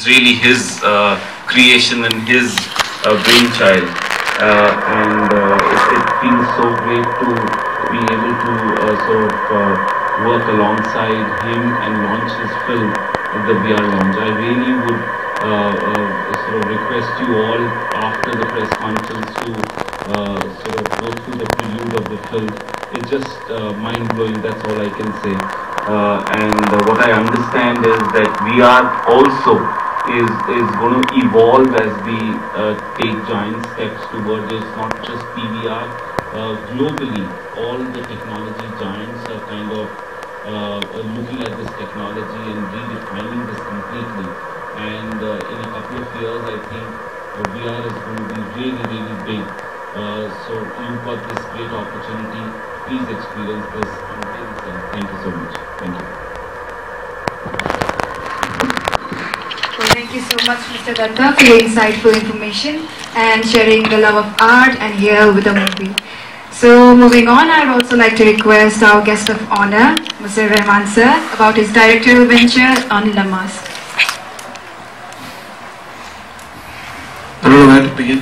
it's really his creation and his brainchild. It feels so great to be able to work alongside him and launch his film at the VR launch. I really would request you all after the press conference to go through the prelude of the film. It's just mind-blowing, that's all I can say. What I understand is that VR also is going to evolve as we take giant steps towards it, not just PVR. Globally, all the technology giants are kind of looking at this technology and redefining this completely. And in a couple of years, I think VR is going to be really, really big. So you've got this great opportunity. Please experience this. Thank you so much. Thank you. Well, thank you so much, Mr. Datta, for your insightful information and sharing the love of art and here with the movie. So moving on, I'd also like to request our guest of honor, Mr. Rahman sir, about his directorial venture on MUSK. I don't know where to begin.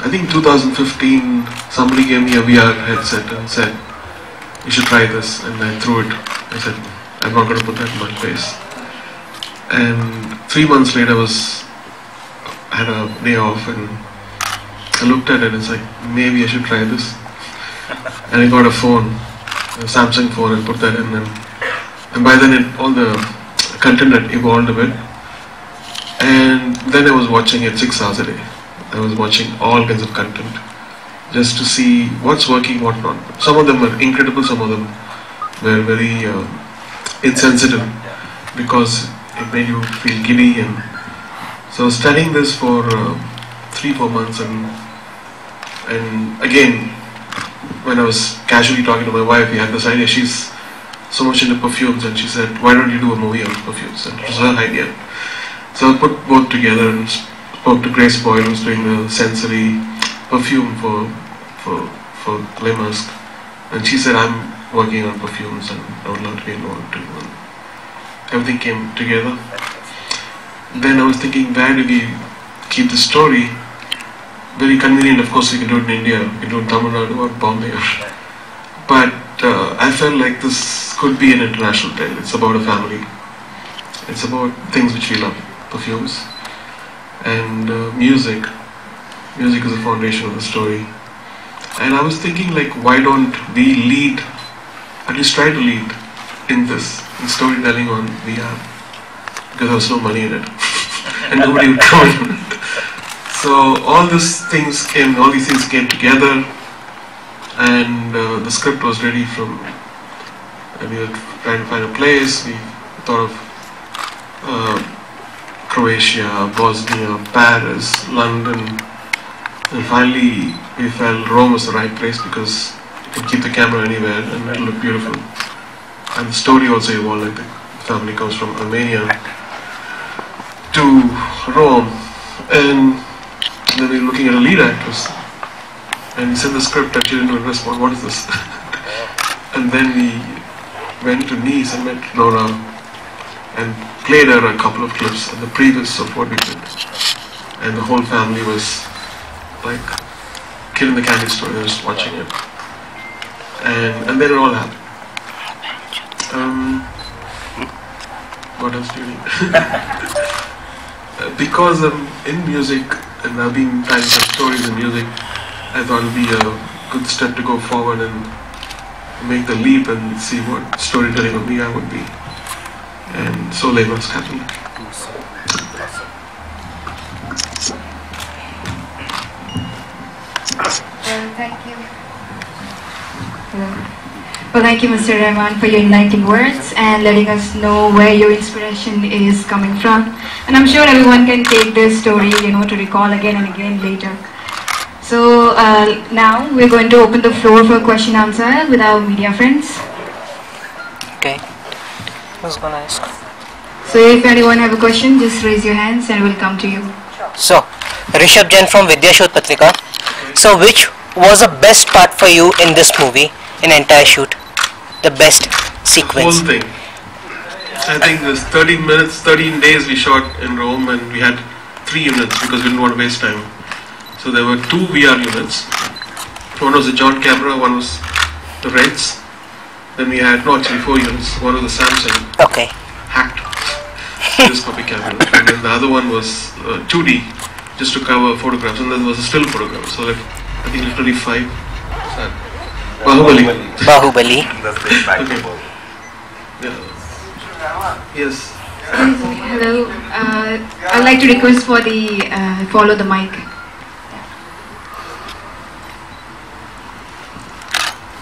I think 2015, somebody gave me a VR headset and said, "You should try this," and I threw it. I said, "I'm not going to put that in my face." And 3 months later, I had a day off, and I looked at it and it's like, maybe I should try this. And I got a phone, a Samsung phone, and put that in, and by then all the content had evolved a bit. And then I was watching it 6 hours a day. I was watching all kinds of content just to see what's working, what not. Some of them were incredible, some of them were very insensitive because it made you feel giddy. And so I was studying this for 3-4 months, and again, when I was casually talking to my wife, we had this idea. She's so much into perfumes, and she said, "Why don't you do a movie on perfumes?" And it was her idea. So I put both together and spoke to Grace Boyle, who was doing the sensory perfume for MUSK, and she said, "I'm working on perfumes and I would love to be involved too." And everything came together. Then I was thinking, where do we keep the story? Very convenient, of course, we can do it in India, we can do it in Tamil Nadu or Bombay. But I felt like this could be an international tale. It's about a family. It's about things which we love, perfumes. And music. Music is the foundation of the story. And I was thinking, like, why don't we lead, at least try to lead in this, in storytelling on VR? Because there was no money in it. And nobody would come in. So all these things came together, and the script was ready and we were trying to find a place. We thought of Croatia, Bosnia, Paris, London, and finally we felt Rome was the right place because you can keep the camera anywhere and it'll look beautiful. And the story also evolved, like the family comes from Armenia to Rome, and then we were looking at a lead actress, and we sent the script and she didn't respond. What is this? And then we went to Nice and met Laura and played her a couple of clips and the previews of what we did, and the whole family was like kid in the candy store. They were just watching it, and then it all happened. What else do you need? Because I'm in music and I've been trying some stories in music, I thought it would be a good step to go forward and make the leap and see what storytelling of VR would be. And so MUSK happened. Thank you. Well, thank you, Mr. Rahman, for your enlightening words and letting us know where your inspiration is coming from. And I'm sure everyone can take this story, to recall again and again later. So now we're going to open the floor for question answer with our media friends. Okay. Who's gonna ask? So if anyone have a question, just raise your hands and we'll come to you. So, Rishabh Jain from Vidya Shoot Patrika. So, which was the best part for you in this movie, in entire shoot? The best sequence? Whole thing. I think this 13 minutes, 13 days we shot in Rome, and we had 3 units because we didn't want to waste time. So there were 2 VR units. One was the John camera, one was the Reds. Then we had, no, actually 4 units. One was the Samsung. Okay. Hacked. Telescopic camera. And then the other one was 2D, just to cover photographs. And then there was a still photograph. So like, I think literally 5. Bahubali. Bahubali. Okay. Yeah. Yes. Hello. I'd like to request for the follow the mic.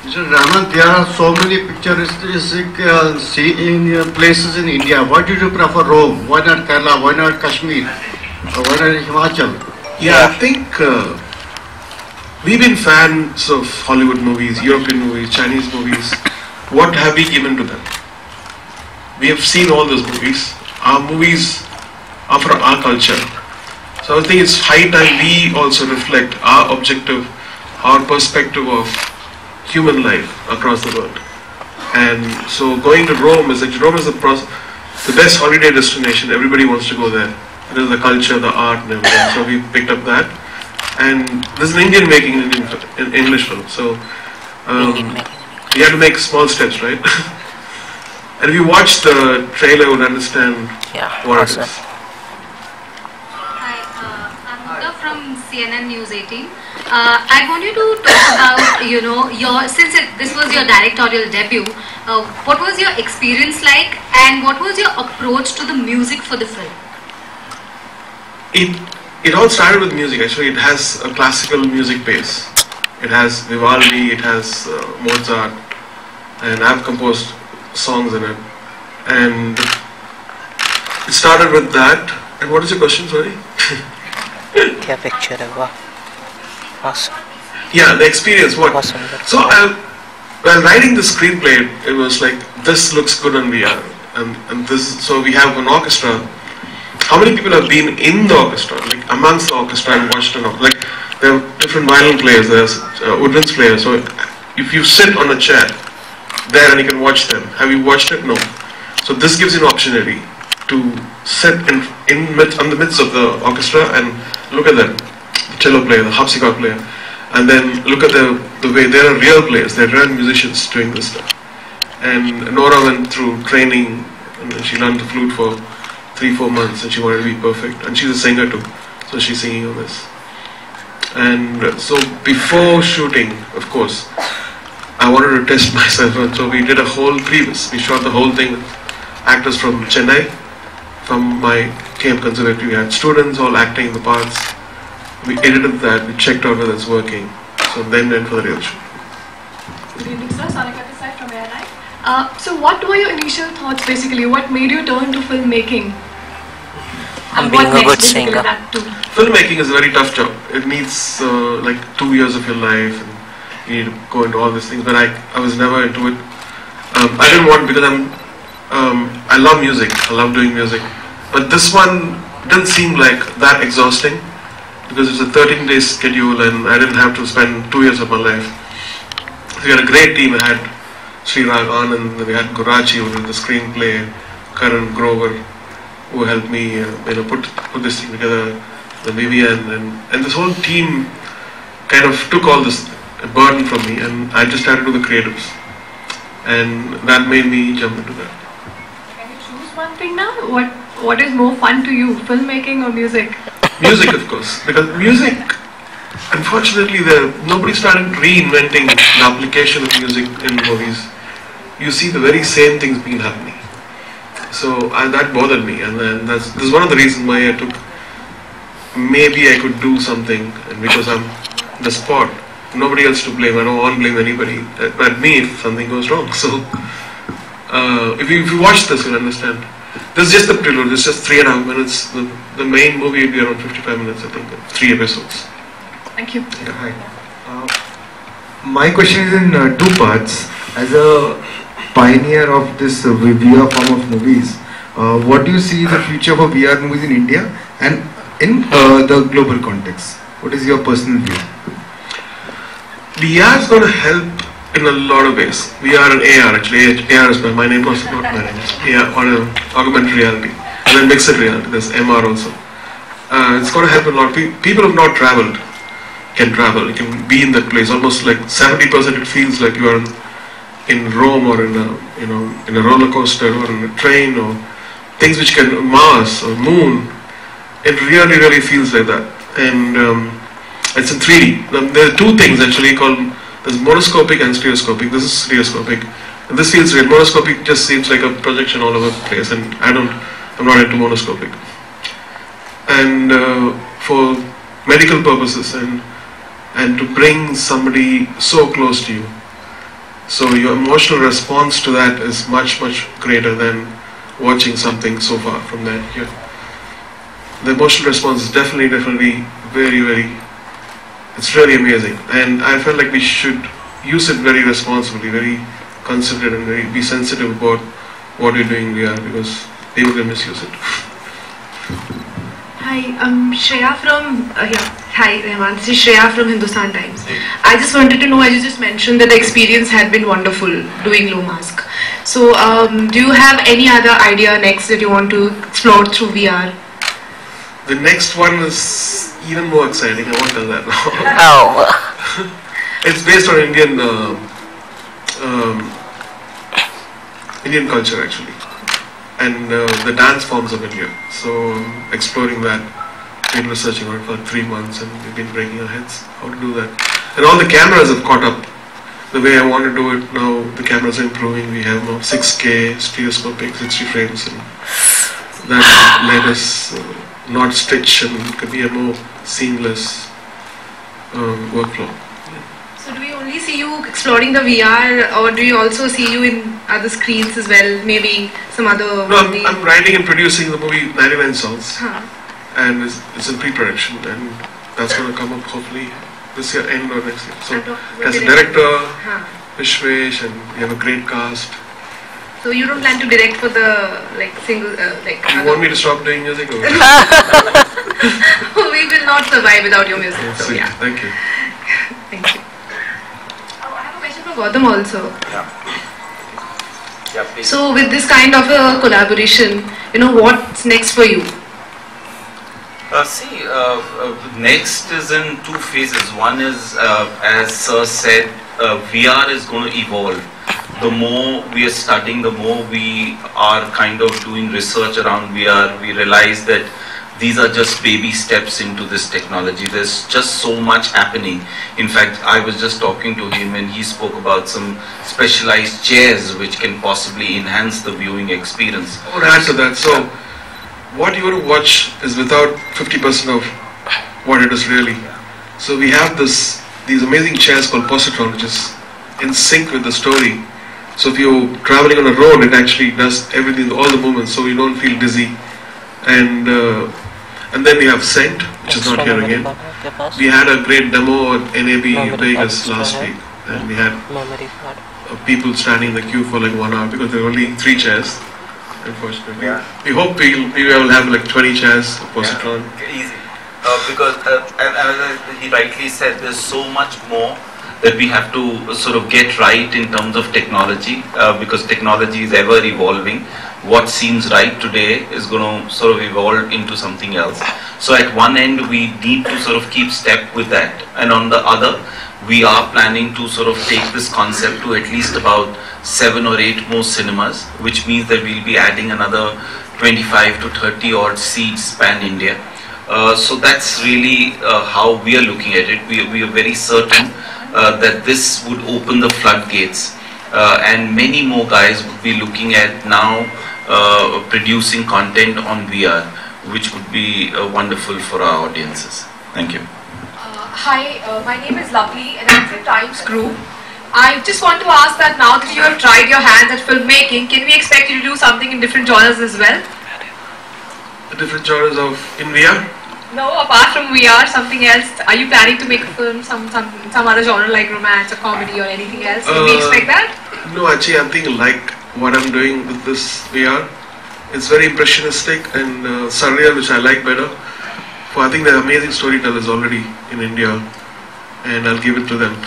Mr. Rahman, there are so many picturistic places in India. Why did you prefer Rome? Why not Kerala? Why not Kashmir? Why not Himachal? Yeah, I think we've been fans of Hollywood movies, European movies, Chinese movies. What have we given to them? We have seen all those movies. Our movies are for our culture. So I think it's high time we also reflect our objective, our perspective of human life across the world. And so going to Rome is the best holiday destination. Everybody wants to go there. There's the culture, the art, and everything. So we picked up that. And this is an Indian making in English film. So you have to make small steps, right? And if you watch the trailer, you would understand what it is. Hi, I'm Huda from CNN News 18. I want you to talk about, this was your directorial debut, what was your experience like, and what was your approach to the music for the film? It all started with music. Actually, it has a classical music base. It has Vivaldi, it has Mozart, and I've composed songs in it. And it started with that. And what is your question, sorry? क्या picture है वाह awesome. Yeah, the experience. What? Awesome. So while writing the screenplay, it was like, this looks good on VR, and this. So we have an orchestra. How many people have been in the orchestra, like amongst the orchestra, and watched an orchestra? Like there are different violin players, there's woodwinds players. So if you sit on a chair there and you can watch them, have you watched it? No. So this gives you an opportunity to sit in the midst of the orchestra and look at them, the cello player, the harpsichord player, and then look at the way they are real players, they're real musicians doing this stuff. And Nora went through training, and she learned the flute for 3-4 months, and she wanted to be perfect. And she's a singer too, so she's singing on this. And so before shooting, of course, I wanted to test myself, and so we did a whole previs. We shot the whole thing with actors from Chennai. From my KM Conservatory, we had students all acting the parts. We edited that, we checked out whether it's working. So then went for the real shoot. Good evening, sir. Sonika this side from ANI. So what were your initial thoughts basically? What made you turn to filmmaking? I'm being a good singer. Filmmaking is a very tough job. It needs like 2 years of your life, and you need to go into all these things. But I was never into it. I didn't want, because I love music. I love doing music. But this one didn't seem like that exhausting, because it's a 13-day schedule, and I didn't have to spend 2 years of my life. So we had a great team. I had Srirag Anand, we had Gurachi who did the screenplay, Karan Grover who helped me put this thing together, the Vivian, and this whole team kind of took all this burden from me, and I just had to do the creatives, and that made me jump into that. Can you choose one thing now? What is more fun to you, filmmaking or music? Music, of course, because music, unfortunately, nobody started reinventing the application of music in movies. You see the very same things being happening. So that bothered me, and then this is one of the reasons why I took, maybe I could do something, and because I'm the spot, nobody else to blame. I don't want to blame anybody but me if something goes wrong. So if you watch this, you'll understand. This is just the prelude. It's just 3.5 minutes. The main movie will be around 55 minutes, I think, 3 episodes. Thank you. Yeah, hi. My question is in 2 parts. As a pioneer of this VR form of movies, what do you see the future for VR movies in India and in the global context? What is your personal view? VR is going to help in a lot of ways. VR and AR actually. AR is my name, also not my name. AR or augmented reality, and then mixed reality. There's MR also. It's going to help a lot. People who have not traveled can travel. You can be in that place. Almost like 70%. It feels like you are in Rome or in a roller coaster or in a train or things which can Mars or Moon. It really feels like that, and it's in 3D. There are two things actually called. There's monoscopic and stereoscopic. This is stereoscopic, and this feels real. Monoscopic just seems like a projection all over the place, and I'm not into monoscopic. And for medical purposes and to bring somebody so close to you, so your emotional response to that is much greater than watching something so far from there. Here, the emotional response is definitely very. It's really amazing, and I felt like we should use it very responsibly, very considerate, and be sensitive about what we're doing VR, because people can misuse it. Hi, I'm Shreya from Hi, Rahman. This is Shreya from Hindustan Times. I just wanted to know, as you just mentioned, that the experience had been wonderful doing low mask. So, do you have any other idea next that you want to explore through VR? The next one is even more exciting. I won't tell that now. Oh. It's based on Indian culture actually, and the dance forms of India. So exploring that, been researching on it for 3 months, and we've been breaking our heads how to do that. And all the cameras have caught up. The way I want to do it now, the cameras are improving. We have now 6K stereoscopic 60 frames, and that let us not stitch and could be a more seamless workflow. So do we only see you exploring the VR, or do you also see you in other screens as well, maybe some other... No, I'm writing and producing the movie 99 Songs, and it's in pre-production, and that's going to come up hopefully this year, end or next year. So as a director, Vishwesh, and we have a great cast. So you don't plan to direct for the single You want me to stop doing music? Or? We will not survive without your music. So yeah. Thank you. Thank you. I have a question for Gautam also. Yeah, please. So with this kind of a collaboration, what's next for you? Next is in 2 phases. One is, as Sir said, VR is going to evolve. The more we are studying, the more we are kind of doing research around VR, we realize that these are just baby steps into this technology. There's just so much happening. In fact, I was just talking to him and he spoke about some specialized chairs which can possibly enhance the viewing experience. I want to add to that. So, what you want to watch is without 50% of what it is really. So we have these amazing chairs called positron, which is in sync with the story. So if you're traveling on a road, it actually does everything, all the movements, so you don't feel dizzy. And then we have Scent, which is not here again. We had a great demo at NAB Vegas last week, and we had people standing in the queue for like 1 hour because there were only 3 chairs, unfortunately. We hope we will have like 20 chairs of positron. Easy. Because as he rightly said, there's so much more that we have to sort of get right in terms of technology, because technology is ever evolving. What seems right today is going to sort of evolve into something else. So at one end we need to sort of keep step with that, and on the other we are planning to sort of take this concept to at least about 7 or 8 more cinemas, which means that we'll be adding another 25 to 30 odd seats pan India. So that's really how we are looking at it. We are very certain that this would open the floodgates, and many more guys would be looking at now producing content on VR, which would be wonderful for our audiences. Thank you. Hi, my name is Lovely and I'm from Times Group. I just want to ask that now that you have tried your hands at filmmaking, can we expect you to do something in different genres as well? The different genres of in VR? No, apart from VR, something else. Are you planning to make a film, some other genre like romance or comedy or anything else? Can we expect that? No, actually I'm thinking like what I'm doing with this VR. It's very impressionistic and surreal, which I like better. For I think there are amazing storytellers already in India, and I'll give it to them.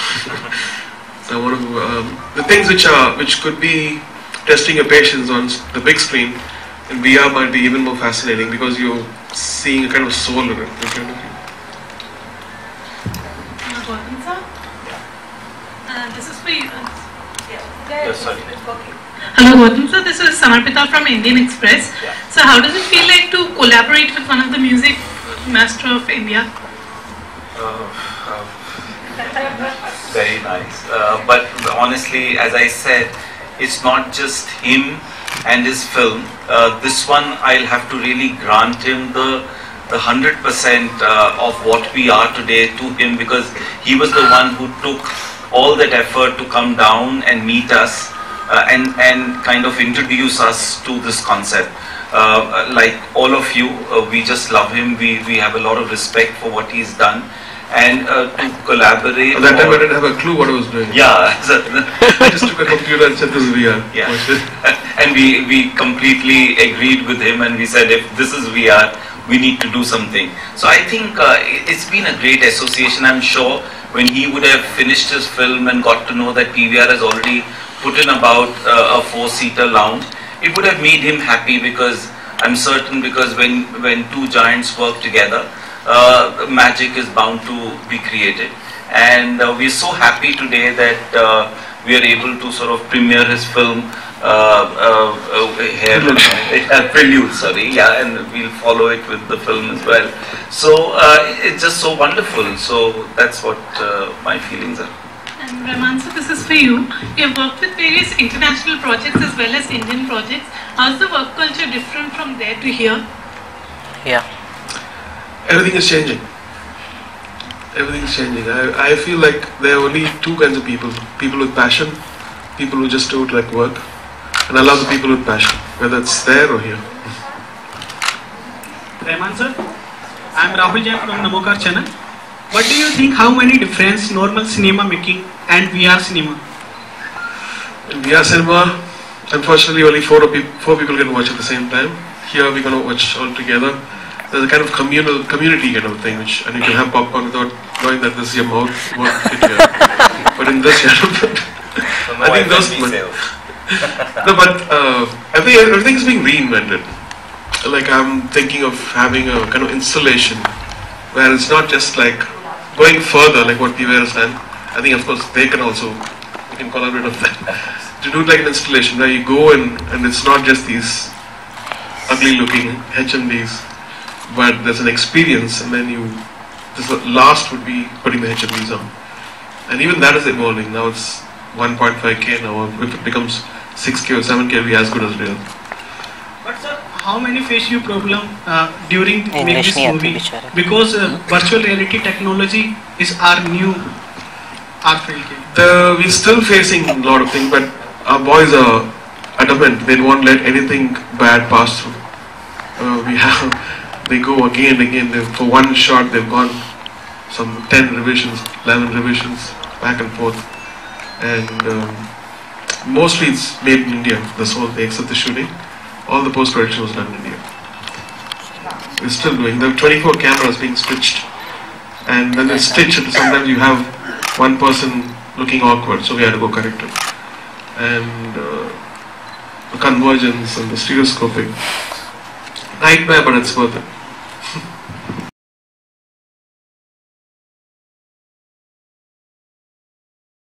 I want to the things which could be testing your patience on the big screen in VR might be even more fascinating because you're seeing a kind of soul in it in front of you. Gautam sir, this is for you. Hello Gautam sir, this is Samarpita from Indian Express. Yeah. So how does it feel like to collaborate with one of the music master of India? Very nice. But honestly, as I said, it's not just him and his film. This one, I'll have to really grant him the 100% of what we are today to him, because he was the one who took all that effort to come down and meet us and kind of introduce us to this concept. Like all of you, we just love him. We have a lot of respect for what he's done. And to collaborate. At that time I didn't have a clue what I was doing. Yeah. I just took a computer and said this is VR. Yeah. And we completely agreed with him, and we said if this is VR, we need to do something. So I think it's been a great association. I'm sure when he would have finished his film and got to know that PVR has already put in about a 4-seater lounge, it would have made him happy, because I'm certain, because when two giants work together, magic is bound to be created. And we're so happy today that we are able to sort of premiere his film here, Prelude, sorry, yeah, and we'll follow it with the film as well. So it's just so wonderful. So that's what my feelings are. And Rahman, so this is for you. You have worked with various international projects as well as Indian projects. How's the work culture different from there to here? Yeah. Everything is changing. Everything is changing. I feel like there are only two kinds of people. People with passion, people who just do it like work. And I love the people with passion, whether it's there or here. Rahman sir, I am Rahul Jain from Namokar channel. What do you think, how many difference normal cinema making and VR cinema? In VR cinema, unfortunately only four people can watch at the same time. Here we're going to watch all together. There's a kind of community kind of thing, and you can have popcorn without knowing that this is your mouth. But in this, I think those. No, but I think everything's being reinvented. Like I'm thinking of having a kind of installation where it's not just like going further, like what PVR has done. I think of course we can collaborate on that. To do it like an installation where you go and it's not just these ugly looking HMDs, but there's an experience, and then the last would be putting the HMDs on. And even that is evolving. Now it's 1.5K now. If it becomes 6K or 7K, it'll be as good as real. But sir, how many face you problem during making this movie? Because virtual reality technology is our new field. We're still facing a lot of things, but our boys are adamant. They won't let anything bad pass through. They go again and again. For one shot, they've gone some 10 revisions, 11 revisions, back and forth. And mostly it's made in India, except the shooting. All the post-production was done in India. We're still doing. There are 24 cameras being switched. And then they stitch it. Sometimes you have one person looking awkward, so we had to go correct it. And the convergence and the stereoscoping. Nightmare, but it's worth it.